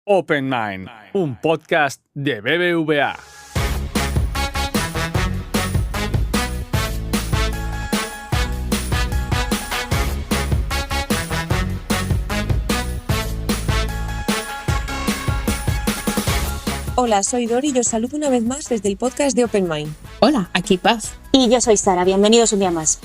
Open Mind, un podcast de BBVA. Hola, soy Dori y os saludo una vez más desde el podcast de Open Mind. Hola, aquí Paz. Y yo soy Sara, bienvenidos un día más.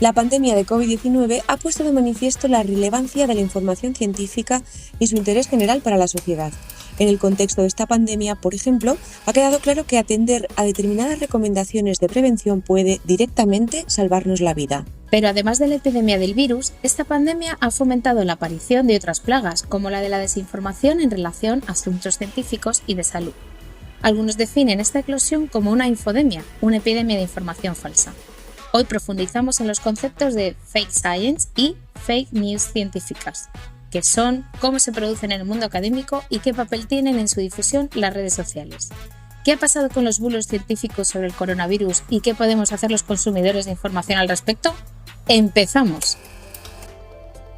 La pandemia de COVID-19 ha puesto de manifiesto la relevancia de la información científica y su interés general para la sociedad. En el contexto de esta pandemia, por ejemplo, ha quedado claro que atender a determinadas recomendaciones de prevención puede directamente salvarnos la vida. Pero además de la epidemia del virus, esta pandemia ha fomentado la aparición de otras plagas, como la de la desinformación en relación a asuntos científicos y de salud. Algunos definen esta eclosión como una infodemia, una epidemia de información falsa. Hoy profundizamos en los conceptos de fake science y fake news científicas, qué son, cómo se producen en el mundo académico y qué papel tienen en su difusión las redes sociales. ¿Qué ha pasado con los bulos científicos sobre el coronavirus y qué podemos hacer los consumidores de información al respecto? ¡Empezamos!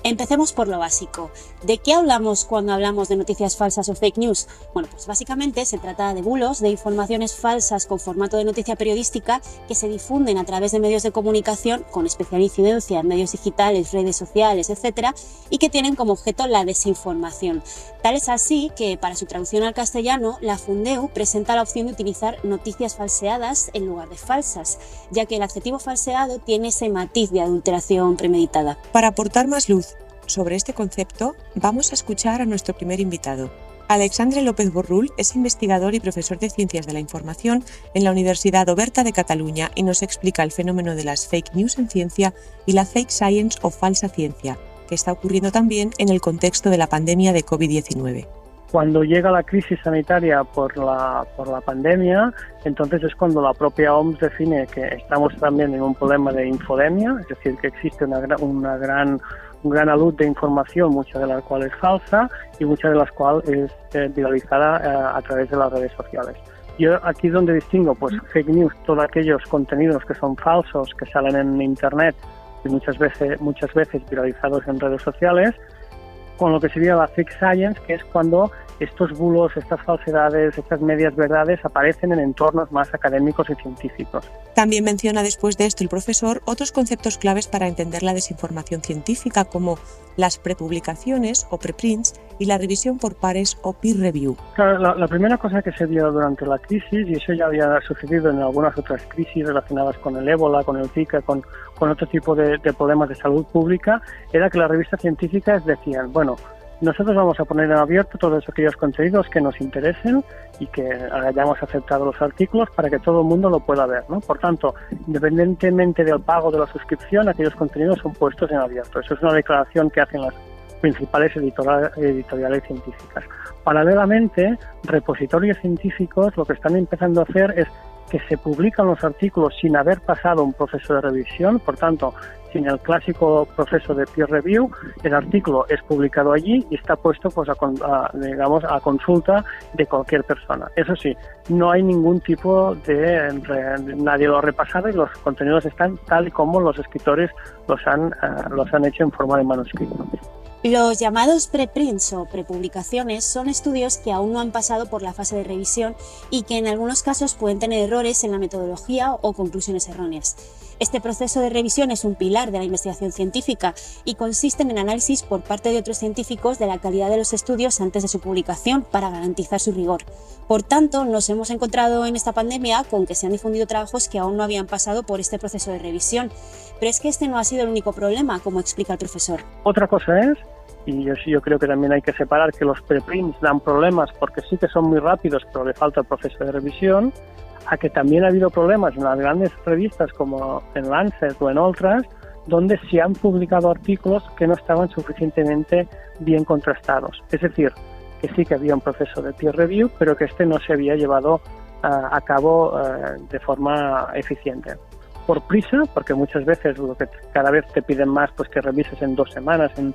Empecemos por lo básico. ¿De qué hablamos cuando hablamos de noticias falsas o fake news? Bueno, pues básicamente se trata de bulos, de informaciones falsas con formato de noticia periodística que se difunden a través de medios de comunicación con especial incidencia en medios digitales, redes sociales, etc. y que tienen como objeto la desinformación. Tal es así que, para su traducción al castellano, la Fundeu presenta la opción de utilizar noticias falseadas en lugar de falsas, ya que el adjetivo falseado tiene ese matiz de adulteración premeditada. Para aportar más luz sobre este concepto, vamos a escuchar a nuestro primer invitado. Alexandre López Borrull es investigador y profesor de Ciencias de la Información en la Universidad Oberta de Cataluña y nos explica el fenómeno de las fake news en ciencia y la fake science o falsa ciencia, que está ocurriendo también en el contexto de la pandemia de COVID-19. Cuando llega la crisis sanitaria por la pandemia, entonces es cuando la propia OMS define que estamos también en un problema de infodemia, es decir, que existe un gran alud de información, mucha de la cual es falsa y mucha de las cuales es viralizada a través de las redes sociales. Yo aquí es donde distingo fake news, todos aquellos contenidos que son falsos, que salen en Internet y muchas veces viralizados en redes sociales, con lo que sería la fake science, que es cuando estos bulos, estas falsedades, estas medias verdades aparecen en entornos más académicos y científicos. También menciona después de esto el profesor otros conceptos claves para entender la desinformación científica, como las prepublicaciones o preprints y la revisión por pares o peer review. Claro, la primera cosa que se vio durante la crisis, y eso ya había sucedido en algunas otras crisis relacionadas con el ébola, con el Zika, con otro tipo de problemas de salud pública, era que las revistas científicas decían, bueno, nosotros vamos a poner en abierto todos aquellos contenidos que nos interesen y que hayamos aceptado los artículos para que todo el mundo lo pueda ver, ¿no? Por tanto, independientemente del pago de la suscripción, aquellos contenidos son puestos en abierto. Eso es una declaración que hacen las principales editoriales científicas. Paralelamente, repositorios científicos lo que están empezando a hacer es que se publican los artículos sin haber pasado un proceso de revisión, por tanto, sin el clásico proceso de peer review, el artículo es publicado allí y está puesto a consulta de cualquier persona. Eso sí, no hay ningún tipo nadie lo ha repasado y los contenidos están tal y como los escritores los han hecho en forma de manuscrito. Los llamados preprints o prepublicaciones son estudios que aún no han pasado por la fase de revisión y que en algunos casos pueden tener errores en la metodología o conclusiones erróneas. Este proceso de revisión es un pilar de la investigación científica y consiste en el análisis por parte de otros científicos de la calidad de los estudios antes de su publicación para garantizar su rigor. Por tanto, nos hemos encontrado en esta pandemia con que se han difundido trabajos que aún no habían pasado por este proceso de revisión. Pero es que este no ha sido el único problema, como explica el profesor. Otra cosa es, y yo creo que también hay que separar que los preprints dan problemas porque sí que son muy rápidos, pero le falta el proceso de revisión, a que también ha habido problemas en las grandes revistas como en Lancet o en otras, donde se han publicado artículos que no estaban suficientemente bien contrastados. Es decir, que sí que había un proceso de peer review, pero que este no se había llevado a cabo de forma eficiente. Por prisa, porque muchas veces cada vez te piden más que revises en 2 semanas, en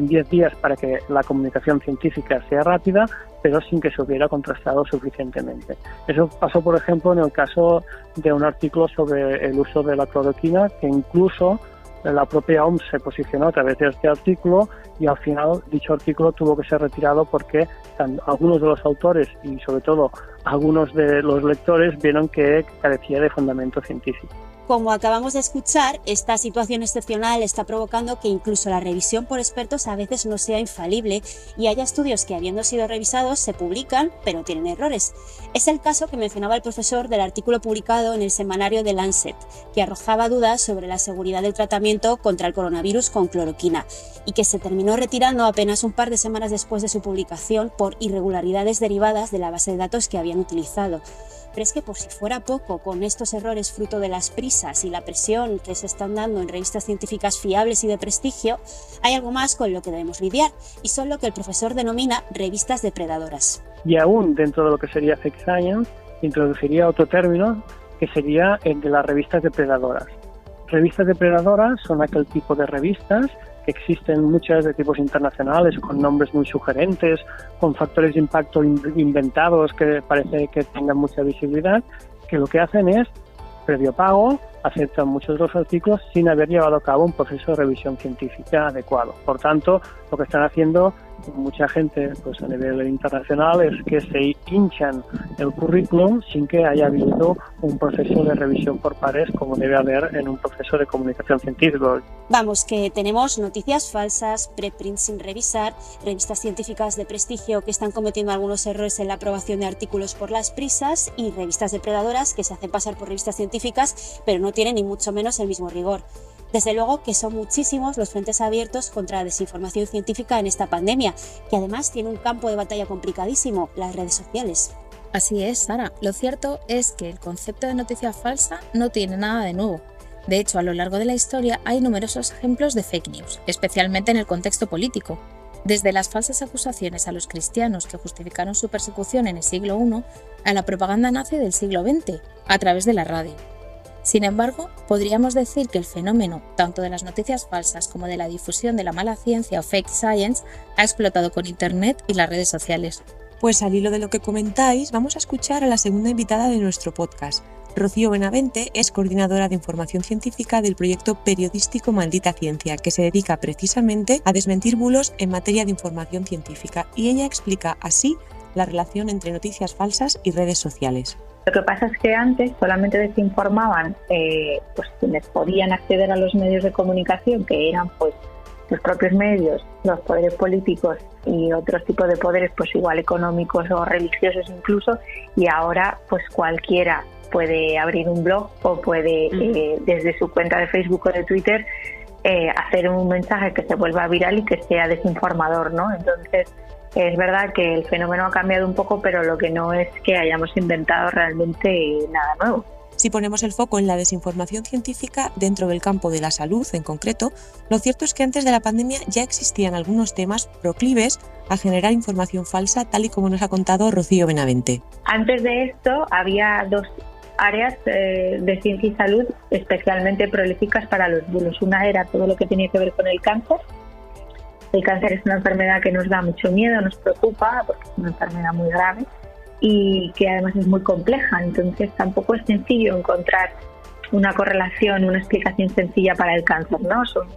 10 días para que la comunicación científica sea rápida, pero sin que se hubiera contrastado suficientemente. Eso pasó, por ejemplo, en el caso de un artículo sobre el uso de la cloroquina, que incluso la propia OMS se posicionó a través de este artículo y al final dicho artículo tuvo que ser retirado porque algunos de los autores y sobre todo algunos de los lectores vieron que carecía de fundamento científico. Como acabamos de escuchar, esta situación excepcional está provocando que incluso la revisión por expertos a veces no sea infalible y haya estudios que, habiendo sido revisados, se publican, pero tienen errores. Es el caso que mencionaba el profesor del artículo publicado en el semanario The Lancet, que arrojaba dudas sobre la seguridad del tratamiento contra el coronavirus con cloroquina y que se terminó retirando apenas un par de semanas después de su publicación por irregularidades derivadas de la base de datos que habían utilizado. Pero es que por si fuera poco, con estos errores fruto de las prisas y la presión que se están dando en revistas científicas fiables y de prestigio, hay algo más con lo que debemos lidiar, y son lo que el profesor denomina revistas depredadoras. Y aún dentro de lo que sería Fake Science, introduciría otro término que sería el de las revistas depredadoras. Revistas depredadoras son aquel tipo de revistas que existen muchas de tipos internacionales con nombres muy sugerentes, con factores de impacto inventados que parece que tengan mucha visibilidad, que lo que hacen es, previo pago, aceptan muchos de los artículos sin haber llevado a cabo un proceso de revisión científica adecuado. Por tanto, lo que están haciendo mucha gente pues a nivel internacional es que se hinchan el currículum sin que haya habido un proceso de revisión por pares como debe haber en un proceso de comunicación científica. Vamos, que tenemos noticias falsas, preprints sin revisar, revistas científicas de prestigio que están cometiendo algunos errores en la aprobación de artículos por las prisas y revistas depredadoras que se hacen pasar por revistas científicas pero no tienen ni mucho menos el mismo rigor. Desde luego que son muchísimos los frentes abiertos contra la desinformación científica en esta pandemia, que además tiene un campo de batalla complicadísimo, las redes sociales. Así es, Sara. Lo cierto es que el concepto de noticia falsa no tiene nada de nuevo. De hecho, a lo largo de la historia hay numerosos ejemplos de fake news, especialmente en el contexto político. Desde las falsas acusaciones a los cristianos que justificaron su persecución en el siglo I, a la propaganda nazi del siglo XX, a través de la radio. Sin embargo, podríamos decir que el fenómeno, tanto de las noticias falsas como de la difusión de la mala ciencia o fake science, ha explotado con Internet y las redes sociales. Pues al hilo de lo que comentáis, vamos a escuchar a la segunda invitada de nuestro podcast. Rocío Benavente es coordinadora de información científica del proyecto periodístico Maldita Ciencia, que se dedica precisamente a desmentir bulos en materia de información científica, y ella explica así la relación entre noticias falsas y redes sociales. Lo que pasa es que antes solamente desinformaban pues quienes podían acceder a los medios de comunicación, que eran pues los propios medios, los poderes políticos y otros tipos de poderes, pues igual económicos o religiosos incluso, y ahora pues cualquiera puede abrir un blog o puede desde su cuenta de Facebook o de Twitter hacer un mensaje que se vuelva viral y que sea desinformador, ¿no? Entonces es verdad que el fenómeno ha cambiado un poco, pero lo que no es que hayamos inventado realmente nada nuevo. Si ponemos el foco en la desinformación científica dentro del campo de la salud en concreto, lo cierto es que antes de la pandemia ya existían algunos temas proclives a generar información falsa, tal y como nos ha contado Rocío Benavente. Antes de esto había dos áreas de ciencia y salud especialmente prolíficas para los bulos. Una era todo lo que tenía que ver con el cáncer. El cáncer es una enfermedad que nos da mucho miedo, nos preocupa, porque es una enfermedad muy grave y que además es muy compleja. Entonces tampoco es sencillo encontrar una correlación, una explicación sencilla para el cáncer, ¿no? Son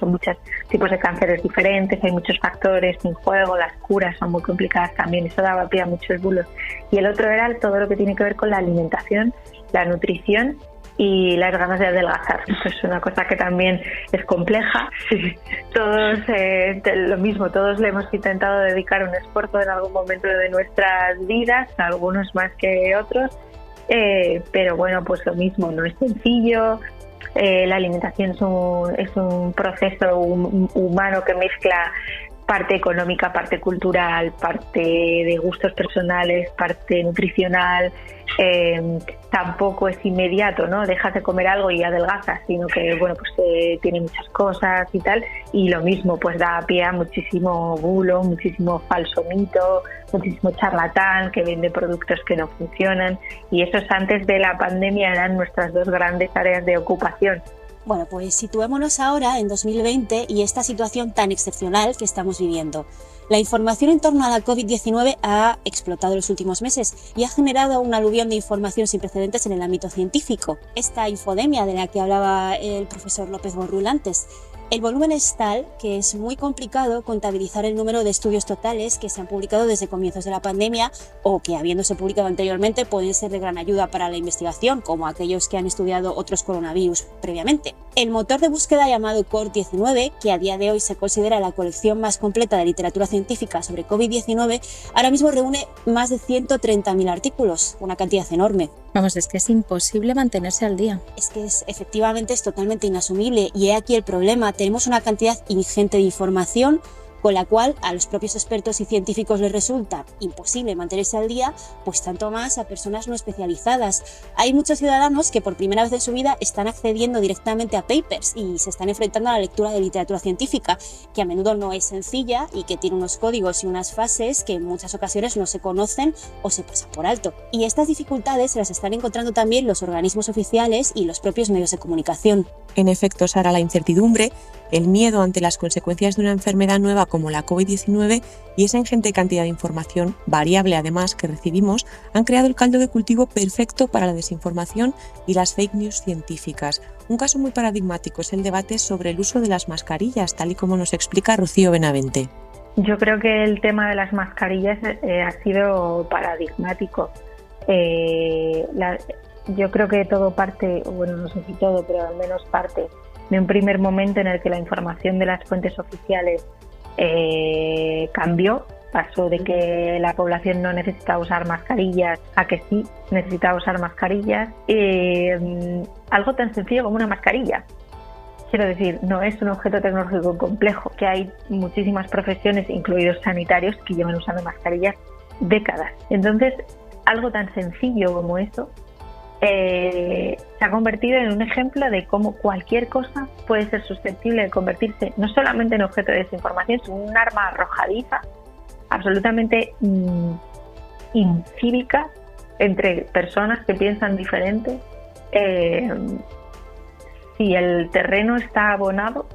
muchos tipos de cánceres diferentes, hay muchos factores en juego, las curas son muy complicadas también, eso daba pie a muchos bulos. Y el otro era todo lo que tiene que ver con la alimentación, la nutrición y las ganas de adelgazar. Eso es una cosa que también es compleja. Todos, lo mismo, todos le hemos intentado dedicar un esfuerzo en algún momento de nuestras vidas, algunos más que otros, pero bueno, pues lo mismo, no es sencillo. La alimentación es un proceso humano que mezcla parte económica, parte cultural, parte de gustos personales, parte nutricional. Tampoco es inmediato, ¿no? Dejas de comer algo y adelgazas, sino que bueno, pues tiene muchas cosas y tal, y lo mismo pues da pie a muchísimo bulo, muchísimo falso mito, muchísimo charlatán que vende productos que no funcionan, y esos antes de la pandemia eran nuestras dos grandes áreas de ocupación. Bueno, pues situémonos ahora en 2020 y esta situación tan excepcional que estamos viviendo. La información en torno a la COVID-19 ha explotado en los últimos meses y ha generado un aluvión de información sin precedentes en el ámbito científico. Esta infodemia de la que hablaba el profesor López Borrull antes. El volumen es tal que es muy complicado contabilizar el número de estudios totales que se han publicado desde comienzos de la pandemia o que, habiéndose publicado anteriormente, pueden ser de gran ayuda para la investigación, como aquellos que han estudiado otros coronavirus previamente. El motor de búsqueda llamado Core19, que a día de hoy se considera la colección más completa de literatura científica sobre COVID-19, ahora mismo reúne más de 130.000 artículos, una cantidad enorme. Vamos, es que es imposible mantenerse al día. Es que efectivamente es totalmente inasumible y he aquí el problema. Tenemos una cantidad ingente de información con la cual a los propios expertos y científicos les resulta imposible mantenerse al día, pues tanto más a personas no especializadas. Hay muchos ciudadanos que por primera vez en su vida están accediendo directamente a papers y se están enfrentando a la lectura de literatura científica, que a menudo no es sencilla y que tiene unos códigos y unas fases que en muchas ocasiones no se conocen o se pasan por alto. Y estas dificultades se las están encontrando también los organismos oficiales y los propios medios de comunicación. En efecto, Sara, la incertidumbre, el miedo ante las consecuencias de una enfermedad nueva como la COVID-19 y esa ingente cantidad de información, variable además, que recibimos, han creado el caldo de cultivo perfecto para la desinformación y las fake news científicas. Un caso muy paradigmático es el debate sobre el uso de las mascarillas, tal y como nos explica Rocío Benavente. Yo creo que el tema de las mascarillas ha sido paradigmático. Yo creo que todo parte, bueno, no sé si todo, pero al menos parte de un primer momento en el que la información de las fuentes oficiales cambió. Pasó de que la población no necesitaba usar mascarillas a que sí necesitaba usar mascarillas. Algo tan sencillo como una mascarilla. Quiero decir, no es un objeto tecnológico complejo, que hay muchísimas profesiones, incluidos sanitarios, que llevan usando mascarillas décadas. Entonces, algo tan sencillo como eso se ha convertido en un ejemplo de cómo cualquier cosa puede ser susceptible de convertirse no solamente en objeto de desinformación, sino en un arma arrojadiza, absolutamente incívica entre personas que piensan diferente. Si el terreno está abonado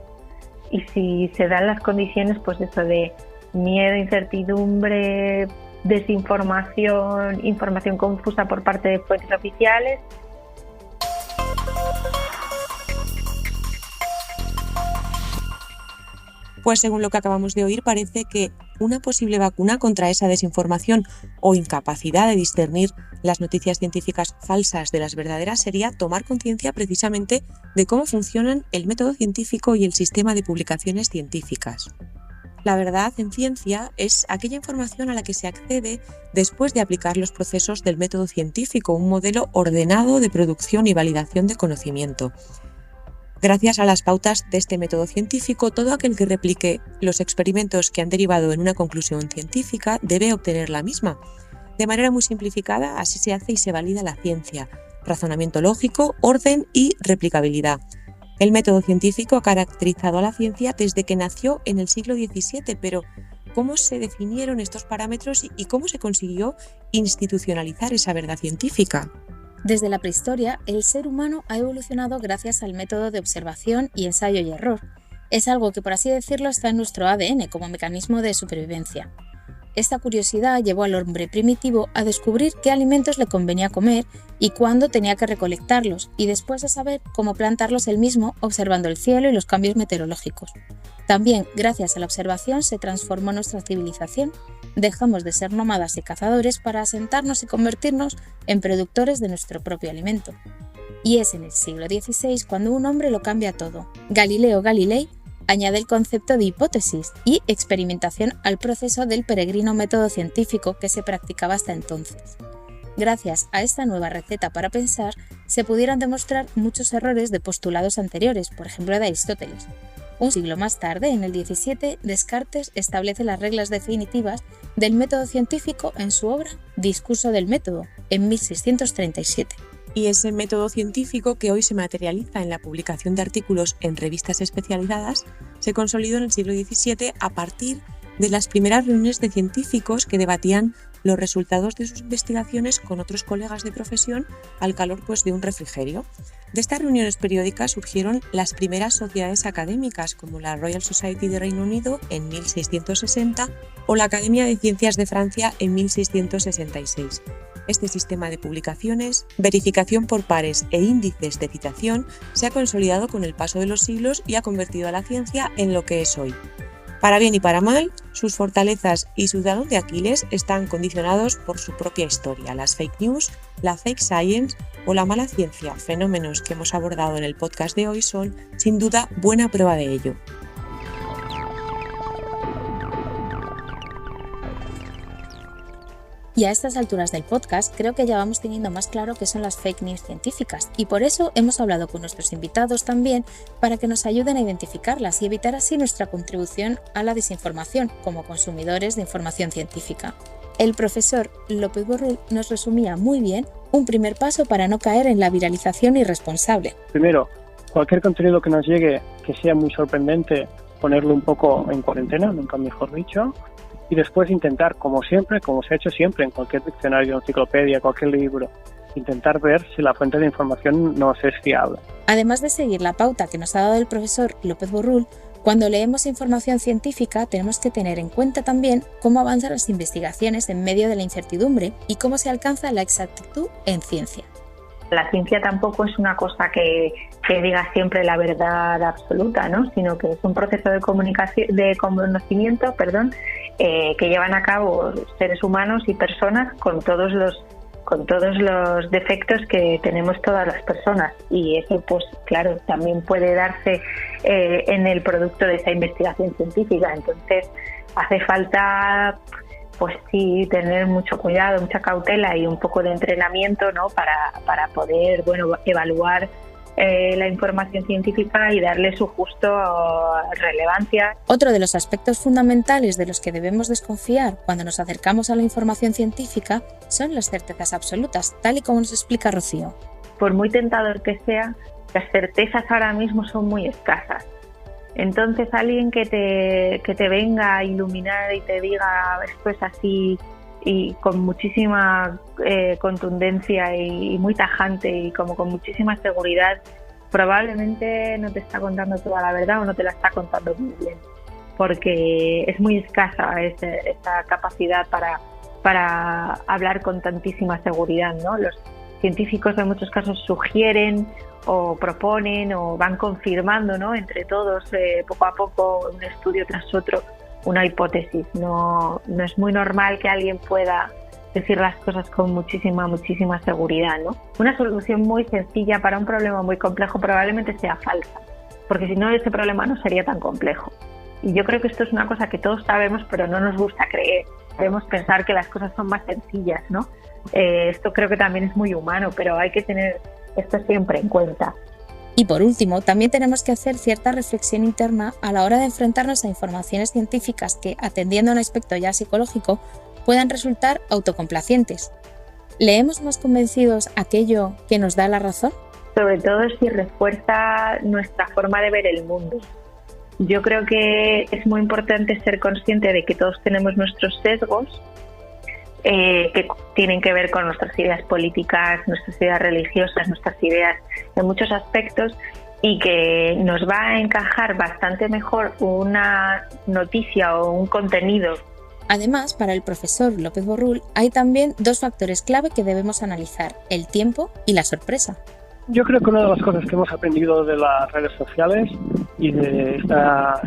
y si se dan las condiciones, pues eso de miedo, incertidumbre, desinformación, información confusa por parte de fuentes oficiales. Pues según lo que acabamos de oír, parece que una posible vacuna contra esa desinformación o incapacidad de discernir las noticias científicas falsas de las verdaderas sería tomar conciencia precisamente de cómo funcionan el método científico y el sistema de publicaciones científicas. La verdad en ciencia es aquella información a la que se accede después de aplicar los procesos del método científico, un modelo ordenado de producción y validación de conocimiento. Gracias a las pautas de este método científico, todo aquel que replique los experimentos que han derivado en una conclusión científica debe obtener la misma. De manera muy simplificada, así se hace y se valida la ciencia: razonamiento lógico, orden y replicabilidad. El método científico ha caracterizado a la ciencia desde que nació en el siglo XVII, pero ¿cómo se definieron estos parámetros y cómo se consiguió institucionalizar esa verdad científica? Desde la prehistoria, el ser humano ha evolucionado gracias al método de observación y ensayo y error. Es algo que, por así decirlo, está en nuestro ADN como mecanismo de supervivencia. Esta curiosidad llevó al hombre primitivo a descubrir qué alimentos le convenía comer y cuándo tenía que recolectarlos, y después a saber cómo plantarlos él mismo observando el cielo y los cambios meteorológicos. También, gracias a la observación, se transformó nuestra civilización. Dejamos de ser nómadas y cazadores para asentarnos y convertirnos en productores de nuestro propio alimento. Y es en el siglo XVI cuando un hombre lo cambia todo. Galileo Galilei añade el concepto de hipótesis y experimentación al proceso del peregrino método científico que se practicaba hasta entonces. Gracias a esta nueva receta para pensar, se pudieron demostrar muchos errores de postulados anteriores, por ejemplo de Aristóteles. Un siglo más tarde, en el XVII, Descartes establece las reglas definitivas del método científico en su obra Discurso del método, en 1637. Y ese método científico, que hoy se materializa en la publicación de artículos en revistas especializadas, se consolidó en el siglo XVII a partir de las primeras reuniones de científicos que debatían los resultados de sus investigaciones con otros colegas de profesión al calor de un refrigerio. De estas reuniones periódicas surgieron las primeras sociedades académicas, como la Royal Society de Reino Unido en 1660 o la Academia de Ciencias de Francia en 1666. Este sistema de publicaciones, verificación por pares e índices de citación se ha consolidado con el paso de los siglos y ha convertido a la ciencia en lo que es hoy. Para bien y para mal, sus fortalezas y su talón de Aquiles están condicionados por su propia historia, las fake news, la fake science o la mala ciencia, fenómenos que hemos abordado en el podcast de hoy, son sin duda buena prueba de ello. Y a estas alturas del podcast creo que ya vamos teniendo más claro qué son las fake news científicas, y por eso hemos hablado con nuestros invitados también para que nos ayuden a identificarlas y evitar así nuestra contribución a la desinformación como consumidores de información científica. El profesor López Borrul nos resumía muy bien un primer paso para no caer en la viralización irresponsable. Primero, cualquier contenido que nos llegue que sea muy sorprendente, ponerlo un poco en cuarentena, nunca mejor dicho. Y después intentar, como siempre, como se ha hecho siempre en cualquier diccionario, enciclopedia, cualquier libro, intentar ver si la fuente de información nos es fiable. Además de seguir la pauta que nos ha dado el profesor López Borrul, cuando leemos información científica tenemos que tener en cuenta también cómo avanzan las investigaciones en medio de la incertidumbre y cómo se alcanza la exactitud en ciencia. La ciencia tampoco es una cosa que diga siempre la verdad absoluta, ¿no? Sino que es un proceso de conocimiento, que llevan a cabo seres humanos y personas con todos los defectos que tenemos todas las personas, y eso pues claro también puede darse en el producto de esa investigación científica. Entonces hace falta pues sí tener mucho cuidado, mucha cautela y un poco de entrenamiento, ¿no? para poder evaluar la información científica y darle su justo relevancia. Otro de los aspectos fundamentales de los que debemos desconfiar cuando nos acercamos a la información científica son las certezas absolutas, tal y como nos explica Rocío. Por muy tentador que sea, las certezas ahora mismo son muy escasas. Entonces alguien que te venga a iluminar y te diga esto es así y con muchísima contundencia y muy tajante y como con muchísima seguridad, probablemente no te está contando toda la verdad o no te la está contando muy bien, porque es muy escasa esa capacidad para hablar con tantísima seguridad, ¿no? Los científicos en muchos casos sugieren o proponen o van confirmando, ¿no? Entre todos, poco a poco, un estudio tras otro, una hipótesis. No es muy normal que alguien pueda decir las cosas con muchísima seguridad, ¿no? Una solución muy sencilla para un problema muy complejo probablemente sea falsa, porque si no ese problema no sería tan complejo. Y yo creo que esto es una cosa que todos sabemos, pero no nos gusta creer. Debemos pensar que las cosas son más sencillas, ¿no? Esto creo que también es muy humano, pero hay que tener esto siempre en cuenta. Y por último, también tenemos que hacer cierta reflexión interna a la hora de enfrentarnos a informaciones científicas que, atendiendo a un aspecto ya psicológico, puedan resultar autocomplacientes. ¿Leemos más convencidos aquello que nos da la razón? Sobre todo si refuerza nuestra forma de ver el mundo. Yo creo que es muy importante ser consciente de que todos tenemos nuestros sesgos, que tienen que ver con nuestras ideas políticas, nuestras ideas religiosas, nuestras ideas de muchos aspectos, y que nos va a encajar bastante mejor una noticia o un contenido. Además, para el profesor López Borrul hay también dos factores clave que debemos analizar: el tiempo y la sorpresa. Yo creo que una de las cosas que hemos aprendido de las redes sociales y de esta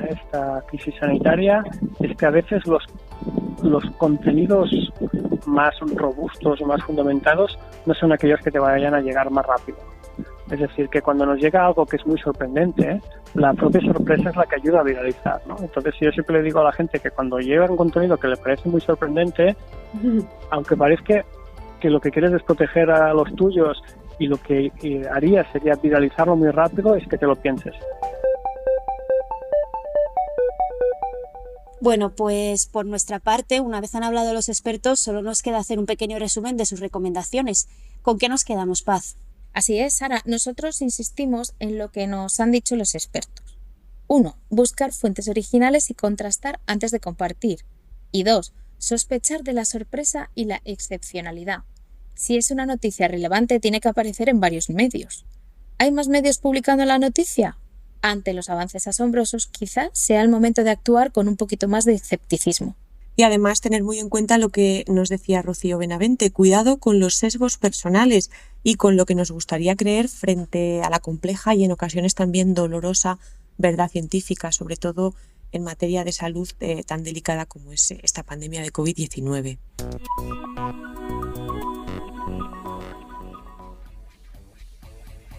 crisis sanitaria es que a veces los contenidos más robustos o más fundamentados no son aquellos que te vayan a llegar más rápido. Es decir, que cuando nos llega algo que es muy sorprendente, la propia sorpresa es la que ayuda a viralizar, ¿no? Entonces yo siempre le digo a la gente que cuando llega un contenido que le parece muy sorprendente, aunque parezca que lo que quieres es proteger a los tuyos y lo que harías sería viralizarlo muy rápido, es que te lo pienses. Bueno, pues por nuestra parte, una vez han hablado los expertos, solo nos queda hacer un pequeño resumen de sus recomendaciones. ¿Con qué nos quedamos, Paz? Así es, Sara. Nosotros insistimos en lo que nos han dicho los expertos. 1. Buscar fuentes originales y contrastar antes de compartir. Y 2. sospechar de la sorpresa y la excepcionalidad. Si es una noticia relevante, tiene que aparecer en varios medios. ¿Hay más medios publicando la noticia? Ante los avances asombrosos, quizá sea el momento de actuar con un poquito más de escepticismo. Y además tener muy en cuenta lo que nos decía Rocío Benavente, cuidado con los sesgos personales y con lo que nos gustaría creer frente a la compleja y en ocasiones también dolorosa verdad científica, sobre todo en materia de salud tan delicada como es esta pandemia de COVID-19.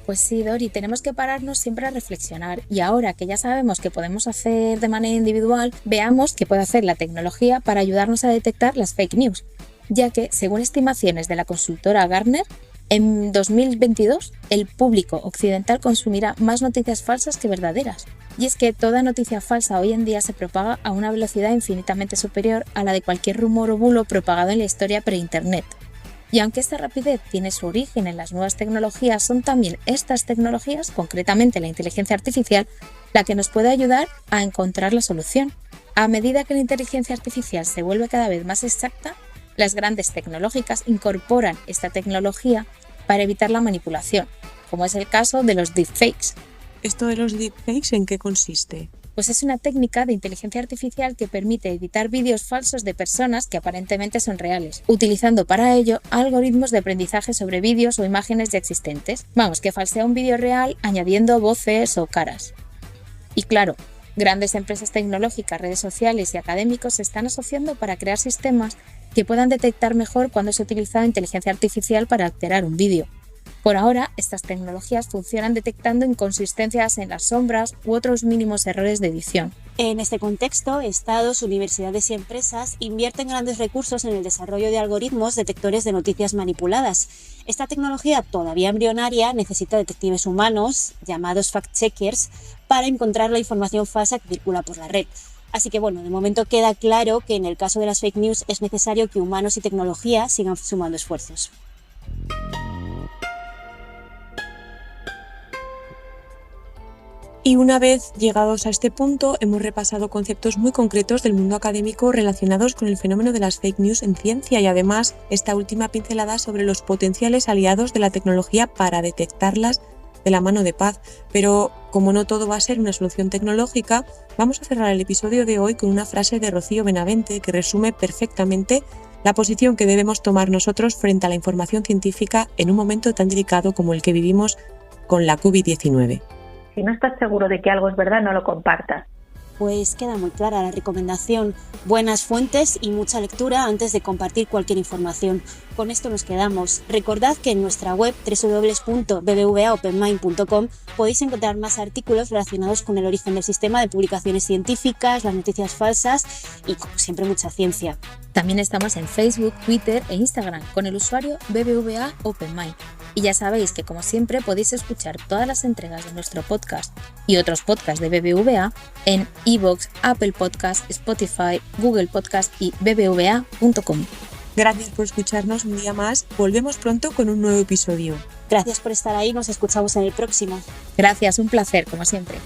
Pues sí, Dori, tenemos que pararnos siempre a reflexionar y ahora que ya sabemos qué podemos hacer de manera individual, veamos qué puede hacer la tecnología para ayudarnos a detectar las fake news, ya que, según estimaciones de la consultora Gartner, en 2022 el público occidental consumirá más noticias falsas que verdaderas. Y es que toda noticia falsa hoy en día se propaga a una velocidad infinitamente superior a la de cualquier rumor o bulo propagado en la historia pre-internet. Y aunque esta rapidez tiene su origen en las nuevas tecnologías, son también estas tecnologías, concretamente la inteligencia artificial, la que nos puede ayudar a encontrar la solución. A medida que la inteligencia artificial se vuelve cada vez más exacta, las grandes tecnológicas incorporan esta tecnología para evitar la manipulación, como es el caso de los deepfakes. ¿Esto de los deepfakes en qué consiste? Pues es una técnica de inteligencia artificial que permite editar vídeos falsos de personas que aparentemente son reales, utilizando para ello algoritmos de aprendizaje sobre vídeos o imágenes ya existentes. Vamos, que falsea un vídeo real añadiendo voces o caras. Y claro, grandes empresas tecnológicas, redes sociales y académicos se están asociando para crear sistemas que puedan detectar mejor cuando se utiliza inteligencia artificial para alterar un vídeo. Por ahora, estas tecnologías funcionan detectando inconsistencias en las sombras u otros mínimos errores de edición. En este contexto, estados, universidades y empresas invierten grandes recursos en el desarrollo de algoritmos detectores de noticias manipuladas. Esta tecnología, todavía embrionaria, necesita detectives humanos, llamados fact-checkers, para encontrar la información falsa que circula por la red. Así que de momento queda claro que en el caso de las fake news es necesario que humanos y tecnología sigan sumando esfuerzos. Y una vez llegados a este punto, hemos repasado conceptos muy concretos del mundo académico relacionados con el fenómeno de las fake news en ciencia y además esta última pincelada sobre los potenciales aliados de la tecnología para detectarlas de la mano de paz. Pero como no todo va a ser una solución tecnológica, vamos a cerrar el episodio de hoy con una frase de Rocío Benavente que resume perfectamente la posición que debemos tomar nosotros frente a la información científica en un momento tan delicado como el que vivimos con la COVID-19. Si no estás seguro de que algo es verdad, no lo compartas. Pues queda muy clara la recomendación. Buenas fuentes y mucha lectura antes de compartir cualquier información. Con esto nos quedamos. Recordad que en nuestra web www.bbvaopenmind.com podéis encontrar más artículos relacionados con el origen del sistema de publicaciones científicas, las noticias falsas y, como siempre, mucha ciencia. También estamos en Facebook, Twitter e Instagram con el usuario BBVA OpenMind. Y ya sabéis que, como siempre, podéis escuchar todas las entregas de nuestro podcast y otros podcasts de BBVA en iVoox, Apple Podcast, Spotify, Google Podcast y bbva.com. Gracias por escucharnos un día más. Volvemos pronto con un nuevo episodio. Gracias por estar ahí. Nos escuchamos en el próximo. Gracias, un placer, como siempre.